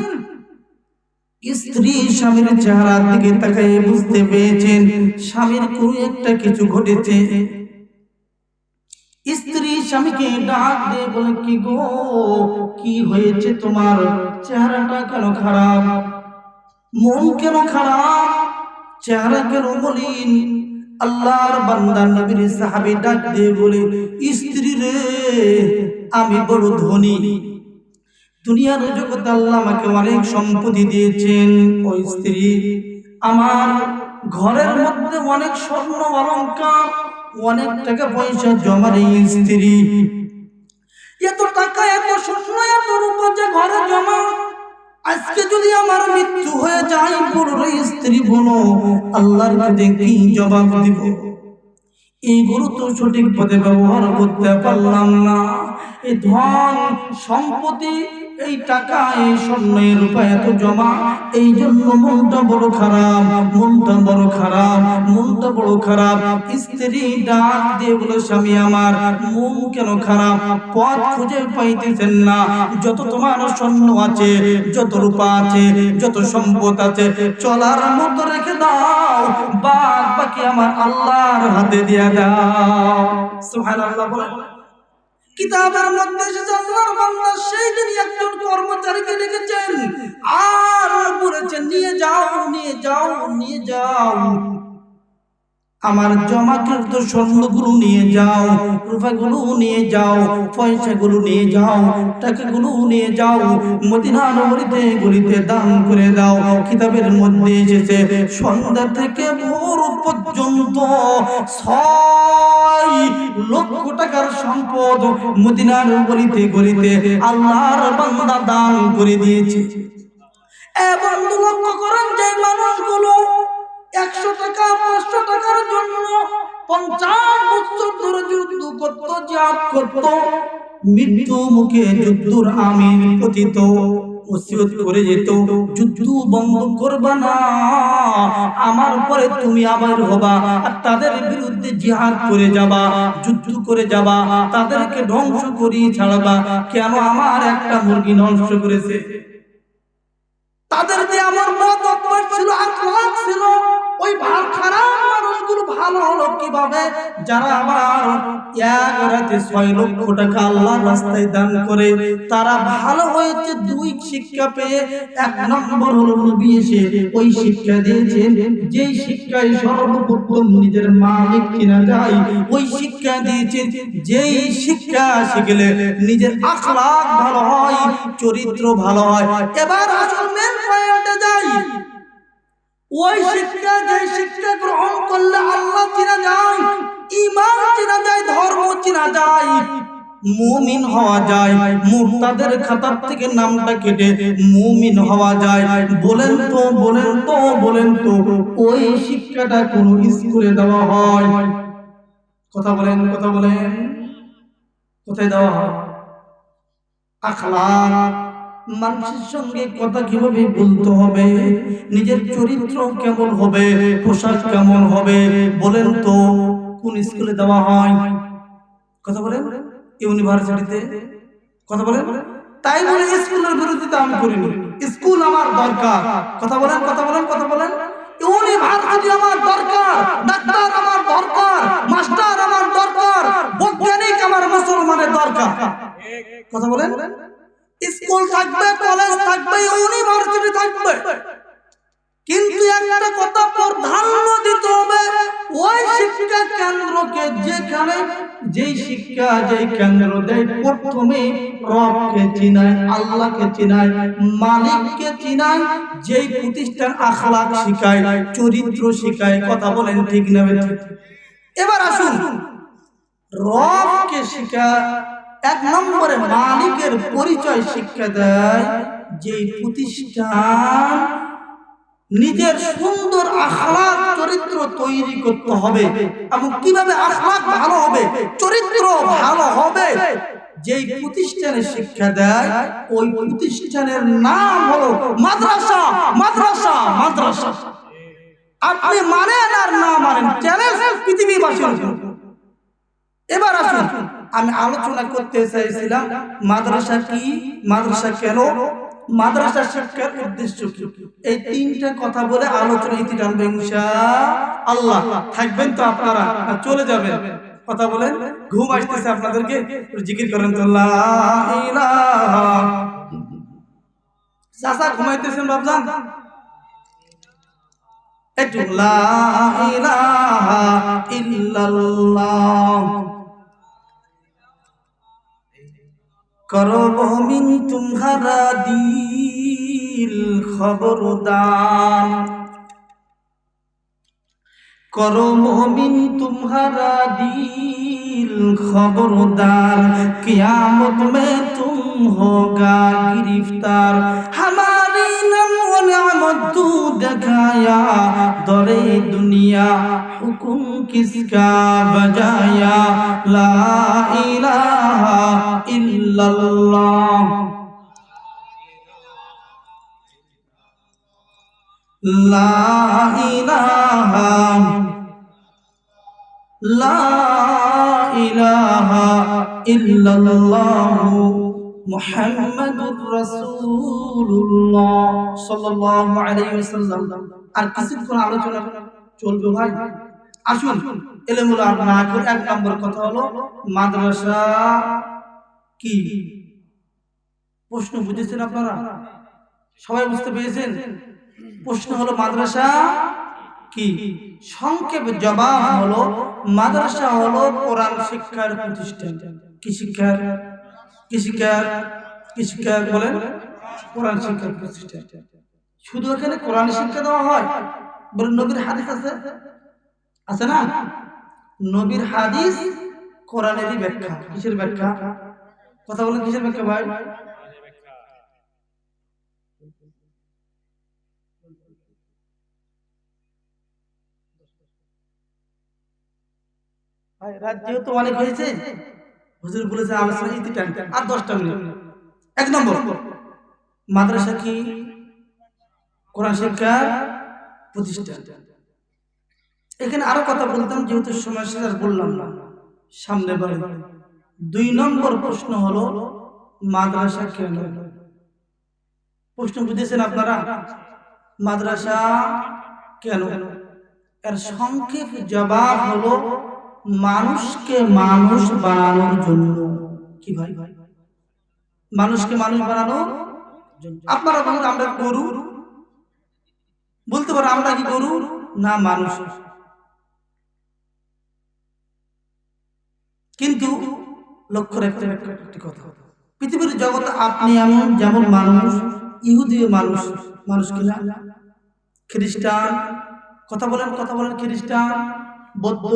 স্ত্রী স্বামীর চেহারার দিকে তাকিয়ে বুঝতে পেরেছেন স্বামীর কোনো একটা কিছু ঘটেছে। স্ত্রী স্বামীকে ডাক দিয়ে বলে, কি গো কি হয়েছে তোমার? চেহারাটা কেন খারাপ, মন কেন খারাপ, চেহারা কেন মলিন? আল্লাহর বান্দা নবীর সাহাবী ডাক দিয়ে বলে, স্ত্রী রে আমি বড় ধনী, দুনিয়ার জগতে আল্লাহ আমাকে অনেক সম্পত্তি দিয়েছেন। ওই স্ত্রী আমার ঘরের মধ্যে অনেক স্বর্ণ অলংকার, অনেক টাকা পয়সা জমা নেই। স্ত্রী এত টাকা এত স্বর্ণ এত রূপা যে ঘরে জমা, আজকে যদি আমার মৃত্যু হয়ে যায়, বড় স্ত্রী বলো আল্লাহর কাছে কি জবাব দিব? এইগুলো তো সঠিক পথে ব্যবহার করতে পারলাম না। এই ধন সম্পত্তি, এই টাকা, এই স্বর্ণ রূপা এত জমা, এই জন্য মনটা বড় খারাপ, মনটা বড় খারাপ, মনটা বড় খারাপ। স্ত্রী ডাক দিয়ে বলে, স্বামী আমার মন কেন খারাপ? পথ খুঁজে পাইতেছেন না, যত তোমার স্বর্ণ আছে, যত রূপা আছে, যত সম্পদ আছে, চলার মতো রেখে দাও, বাদ বাকি আমার আল্লাহর হাতে দিয়া দাও। সুবহানাল্লাহ বলে। কিতাবের মধ্যে এসেছে আল্লাহর বান্দা সেই দিন একজন কর্মচারীকে ডেকেছেন আর বলেছেন, নিয়ে যাও নিয়ে যাও নিয়ে যাও আমার জমাকৃত স্বর্ণগুলো নিয়ে যাও, রূপাগুলো নিয়ে যাও, পয়সাগুলো নিয়ে যাও, টাকাগুলো নিয়ে যাও, মদিনার গলিতে গলিতে দান করে দাও। কিতাবের মধ্যে এসেছে সন্ধ্যা থেকে ভোর পর্যন্ত 6 লক্ষ টাকার সম্পদ মদিনার গলিতে গলিতে আল্লাহর বান্দা দান করে দিয়েছে। এবং লক্ষ্য করেন যে মানুষগুলো 100 টাকা 500 টাকার জন্য 50 বছর ধরে যুদ্ধ করত, জিহাদ করত, মৃত্যু মুখে যুদ্ধর আমির পতিত, ওসিয়ত করে যেত, যুদ্ধ বন্ধ করবা না, আমার পরে তুমি আবার হবা আর তাদের বিরুদ্ধে জিহাদ করে যাবা, যুদ্ধ করে যাবা, তাদেরকে ধ্বংস করিয়ে ছাড়বা। কেন? আমার একটা মুরগি নষ্ট করেছে। তাদের যে আমার মত অভ্যাস ছিল, আখলাক ছিল, ওই খারাপ মানুষগুলো ভালো হলো কিভাবে? যারা আমার এক রাতে 6 লক্ষ টাকা আল্লাহর রাস্তায় দান করে, তারা ভালো হয়েছে দুই শিক্ষা পেয়ে। এক নম্বর হলো নবী এসে ওই শিক্ষা দিয়েছেন, যেই শিক্ষায় সর্বপ্রথম নিজের মালিক চিনা যায়, ওই শিক্ষা দিয়েছেন যেই শিক্ষা শিখলে নিজের আখলাক ভালো হয়, চরিত্র ভালো হয়। এবার আসল মেন পয়েন্টে যাই। ওই শিক্ষা, যে শিক্ষা গ্রহণ করলে আল্লাহ চিনা যায়, ঈমান চিনা যায়, ধর্ম চিনা যায়, মুমিন হওয়া যায়, মুরতাদের খাতা থেকে নামটা কেটে মুমিন হওয়া যায়। বলেন তো, বলেন তো, বলেন তো, ওই শিক্ষাটা কোন স্কুলে দেওয়া হয়? কথা বলেন, কথা বলেন, কোথায় দেওয়া হয়? আখলাক, মানুষের সঙ্গে কথা কিভাবে বলতে হবে, নিজের চরিত্র কেমন হবে, পোশাক কেমন হবে, বলেন তো কোন স্কুলে দেওয়া হয়? কথা বলেন, ইউনিভার্সিটিতে। কথা বলেন। তাই বলে স্কুলের বিরোধিতা আমি করিনি, স্কুল আমার দরকার। কথা বলেন, কথা বলেন, কথা বলেন। ইউনিভার্সিটি আমার দরকার, ডাক্তার আমার দরকার, মাস্টার আমার দরকার, বৈজ্ঞানিক আমার মুসলমানের দরকার। কথা বলেন। স্কুল থাকবে, কলেজ থাকবে, ইউনিভার্সিটি থাকবে, কিন্তু একটা কথা প্রাধান্য দিতে হবে, ওই শিক্ষা কেন্দ্রকে, যেখানে যেই শিক্ষা যেই কেন্দ্র দেয়, প্রথমে রবকে চিনায়, আল্লাহকে চিনায়, মালিককে চিনায়, যেই প্রতিষ্ঠান আখলাক শিখায়, চরিত্র শিখায়। কথা বলেন ঠিক না বেঠিক? এবার আসুন, রবকে শিক্ষা এক নম্বরে, মালিকের পরিচয় শিক্ষা দেয় যেই প্রতিষ্ঠান নিজের সুন্দর আখলাক চরিত্র তৈরি করতে হবে। এবং কিভাবে আখলাক ভালো হবে, চরিত্র ভালো হবে, যেই প্রতিষ্ঠানে শিক্ষা দেয়, ওই প্রতিষ্ঠানের নাম হলো মাদ্রাসা। মাদ্রাসা, মাদ্রাসা। আপনি মানেন আর না মানেন, চ্যালেঞ্জ পৃথিবীবাসীর জন্য। এবার আসুন, আমি আলোচনা করতে চাইছিলাম মাদ্রাসা কি, মাদ্রাসা কেন, মাদ্রাসা শিক্ষার উদ্দেশ্য কি, এই তিনটা কথা বলে আলোচনা ইতি টানবে ইনশাআল্লাহ। থাকবেন তো আপনারা, চলে যাবেন? কথা বলেন। ঘুম আসতেছে আপনাদেরকে, জিকির করেন তো লা ইলাহা। চাচা ঘুমাইতেছেন বাবজান, একটু লা ইলাহা ইল্লাল্লাহ। করব মিন তুমহারা দিল খবরদার, করো মুমিন तुम्हारा दिल खबरदार, क़यामत में तुम होगा गिरफ्तार, हमारी नम व नेमत तू दिखाया, दरे दुनिया हुक्म किसका बजाया, ला इलाहा इल्लल्लाह, ला इलाहा, ला इलाहा इल्लल्लाहु मुहम्मदुर রাসূলুল্লাহ সাল্লাল্লাহু আলাইহি ওয়াসাল্লাম। আর কিছুক্ষণ আলোচনা চলবে ভাই। আসুন, এলেমুল আর না করে এক নম্বর কথা হলো মাদ্রাসা কি। প্রশ্ন বুঝেছেন আপনারা? সবাই বুঝতে পেরেছেন? প্রশ্ন হলো মাদ্রাসা কি। সংক্ষেপে জবাব হলো মাদ্রাসা হলো কোরআন শিক্ষার প্রতিষ্ঠান। কি শিক্ষার, কি শিক্ষার, কি শিক্ষা বলেন? কোরআন শিক্ষার প্রতিষ্ঠান। শুধু এখানে কোরআন শিক্ষা দেওয়া হয়? বলেন নবীর হাদিস আছে, আছে না? নবীর হাদিস কোরআনেরই ব্যাখ্যা। কিসের ব্যাখ্যা? কথা বলেন, কিসের ব্যাখ্যা ভাই? রাত যেহেতু অনেক হয়েছে, হুজুর বলেছে আলোচনা ইতি টাইম আর 10টা মিনিট। 1 নম্বর, মাদ্রাসা কি কোরআন শিক্ষার প্রতিষ্ঠান। এখানে আরো কথা বলতাম, যেহেতু সময় শেষ আর বললাম না, সামনে বাড়ি। 2 নম্বর প্রশ্ন হলো মাদ্রাসা কেন? প্রশ্ন বুঝেছেন আপনারা? মাদ্রাসা কেন? এর সংক্ষেপ জবাব হলো মানুষকে মানুষ বানানোর জন্য। কি ভাই? মানুষকে মানুষ বানানোর জন্য। আপনারা বলেন আমরা গরু, বলতে পারো আমরা কি গরু না মানুষ? কিন্তু লক্ষ্য রাখতে একটি কথা, পৃথিবীর জগতে আপনি এমন যেমন মানুষ, ইহুদিও মানুষ, মানুষ কিনা? খ্রিস্টান, কথা বলেন খ্রিস্টান, বৌদ্ধ,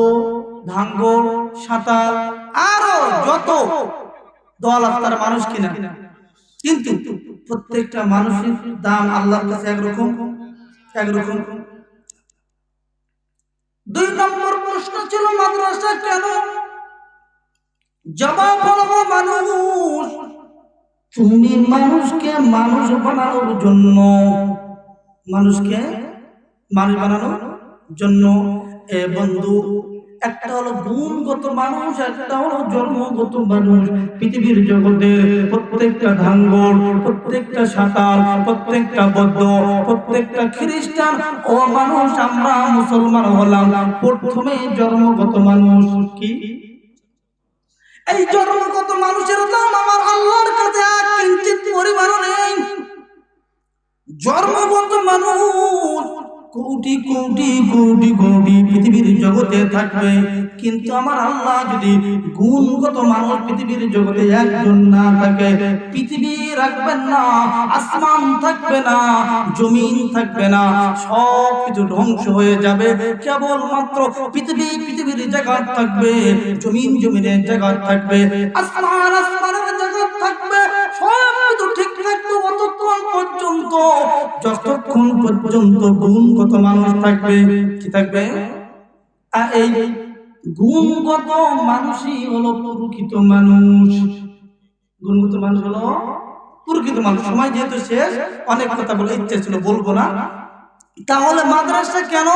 ধাঙ্গল, সাঁতাল, আরো যত দল আছে তারা মানুষ কিনা? কিন্তু প্রত্যেকটা মানুষের দাম আল্লাহর কাছে একরকম। 2 নম্বর প্রশ্ন ছিল মাদ্রাসা কেন? জবাব হলো মানুষ, তুমি মানুষকে মানুষ বানানোর জন্য, মানুষকে মানুষ বানানোর জন্য। এ বন্ধু, একটা হলো গুণগত মানুষ, একটা হলো জন্মগত মানুষ। পৃথিবীর জগতে প্রত্যেকটা ধাঙ্গল, প্রত্যেকটা সাঁতাল, প্রত্যেকটা বৌদ্ধ, প্রত্যেকটা খ্রিস্টান ও মানুষ, আমরা মুসলমান হলাম। প্রথমে জন্মগত মানুষ কি? এই জন্মগত মানুষের দাম আমার আল্লাহর কাছে এক কিঞ্চিত পরিমাণও নেই। জন্মগত মানুষ কোটি কোটি কোটি কোটি পৃথিবীর জগতে থাকবে, কিন্তু আমার আল্লাহ যদি গুণগত মানুষ পৃথিবীর জগতে একজন না থাকে, পৃথিবী রাখবেন না, আসমান থাকবে না, জমিন থাকবে না, সব কিছু ধ্বংস হয়ে যাবে। কেবলমাত্র পৃথিবীর জায়গা থাকবে, জমিনের জায়গা থাকবে, আসমানের জায়গা থাকবে, সব কিছু ঠিক থাকবে ততক্ষণ পর্যন্ত যতক্ষণ পর্যন্ত গুণগত মানুষ থাকবে। কি থাকবে? আর এই গুণগত মানুষই হলো প্রকৃত মানুষ। গুণগত মানুষ হলো প্রকৃত মানুষ। সময় যেহেতু শেষ, অনেক কথা বলে ইচ্ছে ছিল, বলবো না। তাহলে মাদ্রাসা কেন?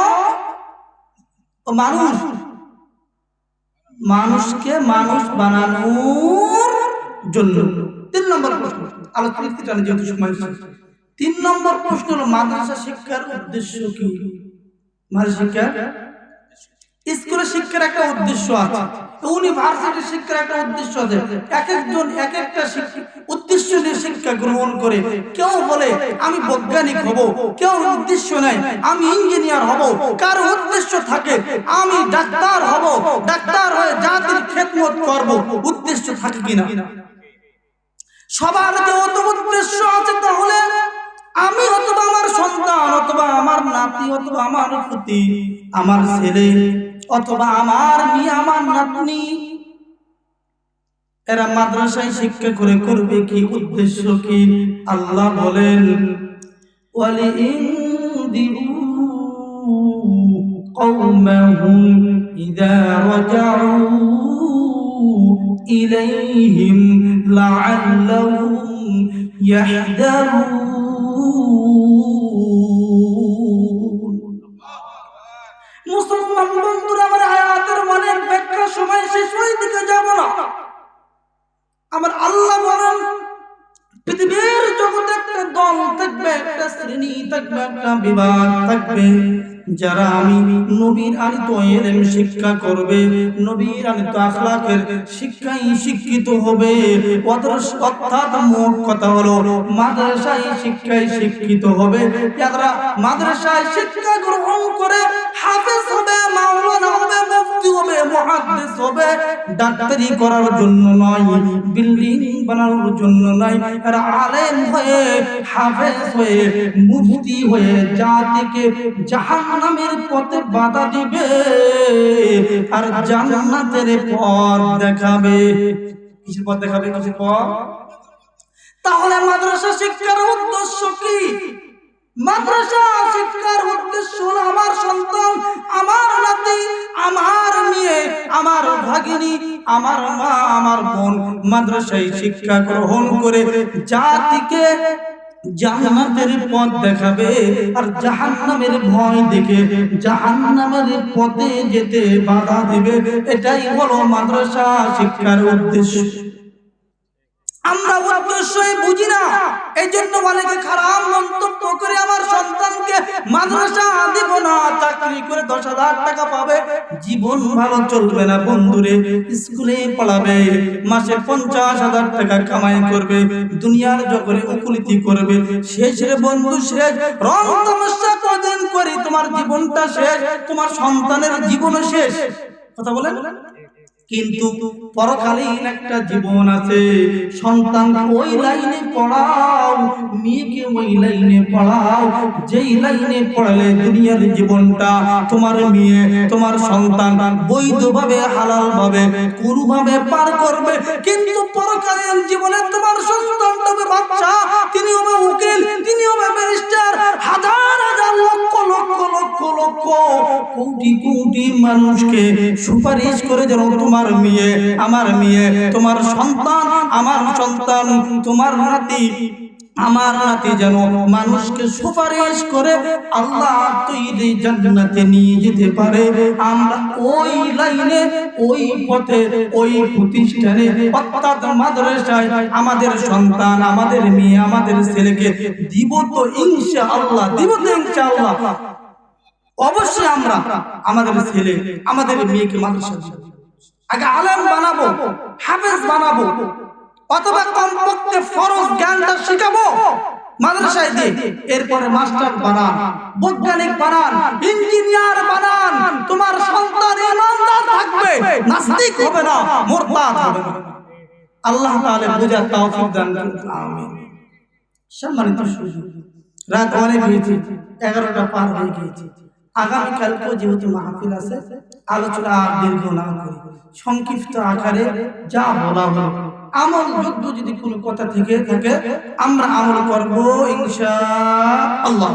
মানুষকে মানুষ বানানোর জন্য। 3 নম্বর প্রশ্ন, আলোচনা যেহেতু সময় শেষ, 3 নম্বর প্রশ্ন হলো মাদ্রাসা শিক্ষার উদ্দেশ্য কি? মাদ্রাসা শিক্ষার, স্কুলে শিক্ষার একটা উদ্দেশ্য আছে, ইউনিভার্সিটি শিক্ষার একটা উদ্দেশ্য আছে। এক একজন এক একটা উদ্দেশ্য নিয়ে শিক্ষা গ্রহণ করে। কেউ বলে আমি বৈজ্ঞানিক হব, কেউ উদ্দেশ্য নেয় আমি ইঞ্জিনিয়ার হব, কার উদ্দেশ্য থাকে আমি ডাক্তার হব, ডাক্তার হয়ে জাতির খেদমত করব। উদ্দেশ্য থাকে কিনা? সবার যেহেতু উদ্দেশ্য আছে, তাহলে আমি অথবা আমার সন্তান অথবা আমার নাতি অথবা আমার পুতি, আমার ছেলে অথবা আমার মেয়ে, আমার নাতনি, এরা মাদ্রাসায় শিক্ষা করে করবে কি? উদ্দেশ্য কি? আল্লাহ বলেন ওয়ালিইনদিরু কওমাহুম ইযা রাজাউ ইলাইহিম লাআল্লাহুম ইয়াহদারুন। মুসলমান বন্ধুরা, আমার আয়াতের অনেক ব্যাখ্যা সময় শেষ হয়ে দিকে যাব না। আমার আল্লাহ বলেন পৃথিবীর জগতে একটা দল থাকবে, একটা শ্রেণী থাকবে, একটা বিভাগ থাকবে, যারা আমি নবীর আনিত ইলম শিক্ষা করবে, নবীর আনিত আখলাকের শিক্ষায় শিক্ষিত হবে। অর্থাৎ মোট কথা হলো মাদ্রাসায় শিক্ষায় শিক্ষিত হবে। যারা মাদ্রাসায় শিক্ষা গ্রহণ করে হাফেজ হবে, মাওলানা হবে, মুফতি হবে, মুহাদ্দিস হবে, ডাক্তারি করার জন্য নয়, বিল্ডিং বানানোর জন্য নয়, এরা আলেম হয়ে, হাফেজ হয়ে, মুফতি হয়ে জাতিকে জাহান্নামের পথে বাধা দিবে আর জান্নাতের পথ দেখাবে। কিসের পথ দেখাবে? কিসের পথ? তাহলে মাদ্রাসা শিক্ষার উদ্দেশ্য কি? মাদ্রাসা শিক্ষার উদ্দেশ্য হলো আমার সন্তান, আমার নাতি, আমার মেয়ে, আমার ভাগিনী, আমার মা, আমার বোন মাদ্রাসায় শিক্ষা গ্রহণ করে জাতিকে জান্নাতের পথ দেখাবে আর জাহান্নামের ভয় দেখে জাহান্নামের পথে যেতে বাধা দিবে। এটাই হলো মাদ্রাসা শিক্ষার উদ্দেশ্য। আমরা উদ্দেশ্যই বুঝি না, এই জন্য অনেকে খারাপ মন্তব্য করে আমার সন্তানকে মাদ্রাসা দিব না, চাকরি করে 10,000 টাকা পাবে, জীবন ভালো চলবে না বন্ধুরে। স্কুলে পড়াবে, মাসে 50,000 টাকা কামাই করবে, দুনিয়ার জগতে উকুলিতি করবে, শেষ রে বন্ধু শেষ। রং তামাশা কদিন করি তোমার জীবনটা শেষ, তোমার সন্তানের জীবনও শেষ। কথা বলেন। কিন্তু পরকালীন একটা জীবন আছে, সন্তান ওই লাইনে পড়াও, মেয়েকে ওই লাইনে পড়াও যেই লাইনে পড়ালে দুনিয়ার জীবনটা তোমার মেয়ে তোমার সন্তান বৈধভাবে হালালভাবে কোনোভাবে পার করবে। কিন্তু পরকালীন জীবনে তোমার সন্তান হবে বাচ্চা, তিনি হবে উকিল, তিনি হবে ব্যারিস্টার, হাজার হাজার লক্ষ লক্ষ লক্ষ লক্ষ কোটি কোটি মানুষকে সুপারিশ করে যেন তোমার মেয়ে আমার মেয়ে, তোমার সন্তান আমার সন্তান, তোমার নাতি আমার নাতি যেন মানুষকে সুপারিশ করে আল্লাহ তৈরি জান্নাতে নিয়ে যেতে পারে। আমরা ওই লাইনে, ওই পথে, ওই প্রতিষ্ঠানে অর্থাৎ মাদ্রাসায় আমাদের সন্তান, আমাদের মেয়ে, আমাদের ছেলেকে দিব তো ইনশাআল্লাহ, দিব তো ইনশাআল্লাহ। অবশ্যই আমরা আমাদের ছেলে আমাদের মেয়েকে মাদ্রাসায় আগে আলেম বানাবো, হাফেজ বানাবো, অথবা কমপক্ষে ফরজ জ্ঞানটা শিখাবো মাদ্রাসায় দিয়ে। এরপরে মাস্টার বানান, বৈজ্ঞানিক বানান, ইঞ্জিনিয়ার বানান। তোমার সন্তান ইমানদার থাকবে, নাস্তিক হবে না, মুরতাদ হবে না। আল্লাহ তাআলা বুঝার তৌফিক দান করুন, আমিন। সম্মানিত সুধী, রাত অনেক হয়েছে, 11টা পার হয়ে গিয়েছে। আগামীকালকেও যেহেতু মাহফিল আছে, আলোচনা আর দীর্ঘ না করে সংক্ষিপ্ত আকারে যা বলা হলো আমল যোগ্য যদি কোনো কথা থেকে থাকে আমরা আমল করব ইনশাআল্লাহ।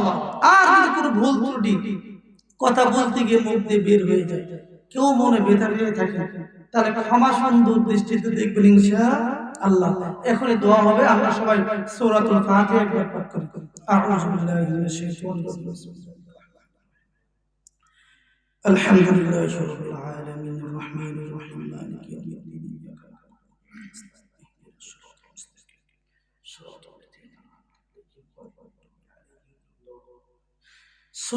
আর যদি কোনো ভুল ত্রুটি কথা বলতে গিয়ে মুখ দিয়ে বের হয়ে যায়, কেউ মনে বেঁধে থাকে, তাহলে ক্ষমা সুন্দর দৃষ্টিতে দেখবেন ইনশাআল্লাহ। এখনই দোয়া হবে, আমরা সবাই সূরাতুল ফাতিহা একবার পাঠ করি। আউযু বিল্লাহি মিনাশ শাইতানির রাজিম। আলহামদুলিল্লাহি রাব্বিল আলামিন আর রহমানির রহিম মালিকি ইয়াউমিদ্দিন ইয়্যাকা না'বুদু ওয়া ইয়্যাকা নাস্তাঈন ইহদিনাস সিরাতাল মুস্তাকিম সিরাতাল লাযীনা আন'আমতা আলাইহিম গায়রিল মাগদূবি আলাইহিম ওয়া লাদ-দাল্লিন।